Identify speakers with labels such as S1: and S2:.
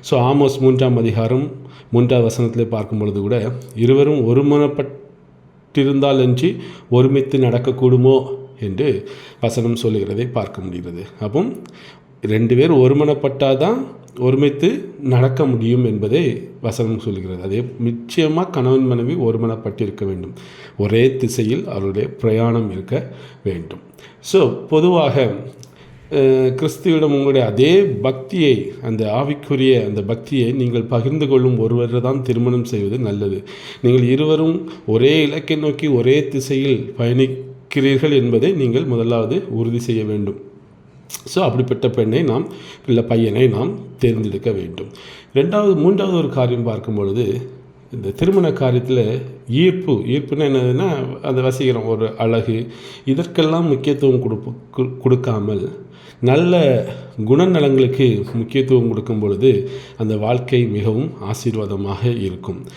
S1: So Amos 3ஆம் அதிகாரம் 3வது வசனத்தில் பார்க்கும் பொழுது கூட இருவரும் ஒருமனப்பட்டிருந்தால் அன்றி ஒருமித்து நடக்கக்கூடுமோ என்று வசனம் சொல்லுகிறதை பார்க்க முடிகிறது. அப்போ 2 பேர் ஒருமனப்பட்டால் தான் ஒருமித்து நடக்க முடியும் என்பதை வசனம் சொல்லுகிறது. அதே நிச்சயமாக கணவன் மனைவி ஒருமனப்பட்டிருக்க வேண்டும், ஒரே திசையில் அவருடைய பிரயாணம் இருக்க வேண்டும். ஸோ பொதுவாக கிறிஸ்துவிடம் உங்களுடைய அதே பக்தியை, அந்த ஆவிக்குரிய அந்த பக்தியை நீங்கள் பகிர்ந்து கொள்ளும் ஒருவரை தான் திருமணம் செய்வது நல்லது. நீங்கள் இருவரும் ஒரே இலக்கை நோக்கி ஒரே திசையில் பயணிக்கிறீர்கள் என்பதை நீங்கள் முதலாவது உறுதி செய்ய வேண்டும். ஸோ அப்படிப்பட்ட பெண்ணை நாம் இல்லை பையனை நாம் தேர்ந்தெடுக்க வேண்டும். 3வது ஒரு காரியம் பார்க்கும் பொழுது, இந்த திருமண காரியத்தில் ஈர்ப்புன்னா என்னதுன்னா, அந்த வசீகரம், ஒரு அழகு, இதற்கெல்லாம் முக்கியத்துவம் கொடுக்காமல் நல்ல குணநலங்களுக்கு முக்கியத்துவம் கொடுக்கும் பொழுது அந்த வாழ்க்கை மிகவும் ஆசீர்வாதமாக இருக்கும்.